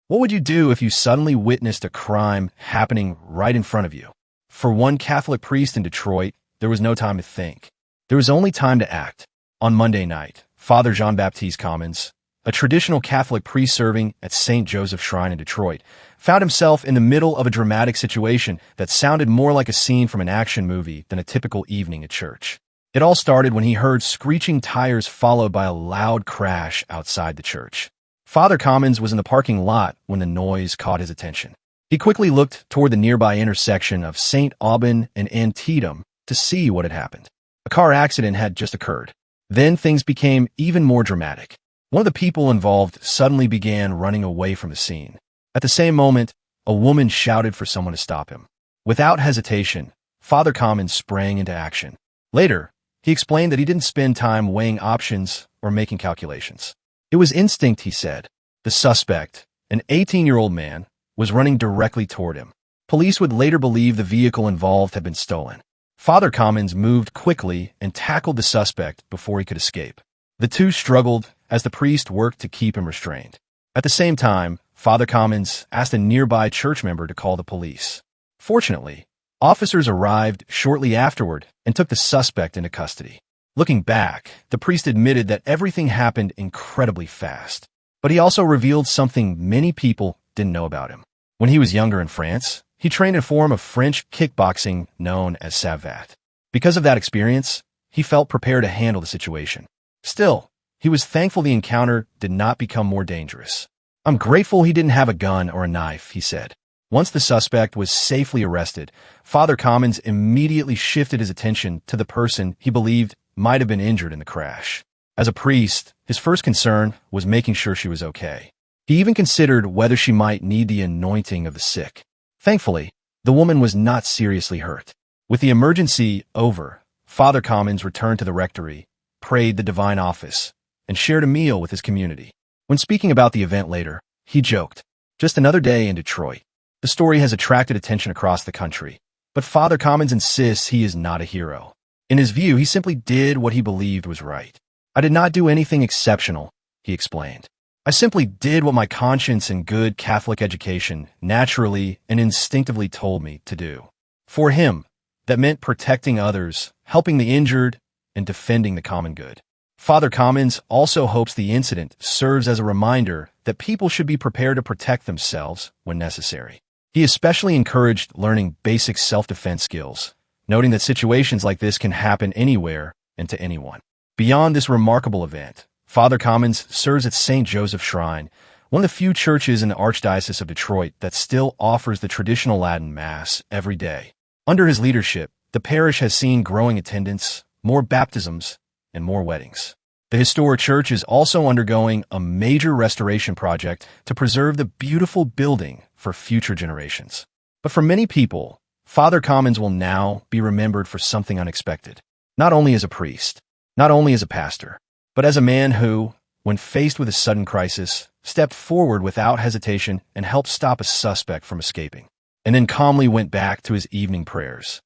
What would you do if you suddenly witnessed a crime happening right in front of you? For one Catholic priest in Detroit, there was no time to think. There was only time to act. On Monday night, Father Jean-Baptiste Commins, a traditional Catholic priest serving at St. Joseph's Shrine in Detroit, found himself in the middle of a dramatic situation that sounded more like a scene from an action movie than a typical evening at church. It all started when he heard screeching tires followed by a loud crash outside the church. Father Commins was in the parking lot when the noise caught his attention. He quickly looked toward the nearby intersection of St. Aubin and Antietam to see what had happened. A car accident had just occurred. Then things became even more dramatic. One of the people involved suddenly began running away from the scene. At the same moment, a woman shouted for someone to stop him. Without hesitation, Father Commins sprang into action. Later, he explained that he didn't spend time weighing options or making calculations. It was instinct, he said. The suspect, an 18-year-old man, was running directly toward him. Police would later believe the vehicle involved had been stolen. Father Commins moved quickly and tackled the suspect before he could escape. The two struggled as the priest worked to keep him restrained. At the same time, Father Commins asked a nearby church member to call the police. Fortunately, officers arrived shortly afterward and took the suspect into custody. Looking back, the priest admitted that everything happened incredibly fast. But he also revealed something many people didn't know about him. When he was younger in France, he trained in a form of French kickboxing known as savate. Because of that experience, he felt prepared to handle the situation. Still, he was thankful the encounter did not become more dangerous. "I'm grateful he didn't have a gun or a knife," he said. Once the suspect was safely arrested, Father Commins immediately shifted his attention to the person he believed might have been injured in the crash. As a priest, his first concern was making sure she was okay. He even considered whether she might need the anointing of the sick. Thankfully, the woman was not seriously hurt. With the emergency over, Father Commins returned to the rectory, prayed the divine office, and shared a meal with his community. When speaking about the event later, he joked, "Just another day in Detroit." The story has attracted attention across the country, but Father Commins insists he is not a hero. In his view, he simply did what he believed was right. "I did not do anything exceptional," he explained. "I simply did what my conscience and good Catholic education naturally and instinctively told me to do." For him, that meant protecting others, helping the injured, and defending the common good. Father Commins also hopes the incident serves as a reminder that people should be prepared to protect themselves when necessary. He especially encouraged learning basic self-defense skills, noting that situations like this can happen anywhere and to anyone. Beyond this remarkable event, Father Commins serves at St. Joseph's Shrine, one of the few churches in the Archdiocese of Detroit that still offers the traditional Latin Mass every day. Under his leadership, the parish has seen growing attendance, more baptisms, and more weddings. The historic church is also undergoing a major restoration project to preserve the beautiful building for future generations. But for many people, Father Commins will now be remembered for something unexpected. Not only as a priest, not only as a pastor, but as a man who, when faced with a sudden crisis, stepped forward without hesitation and helped stop a suspect from escaping, and then calmly went back to his evening prayers.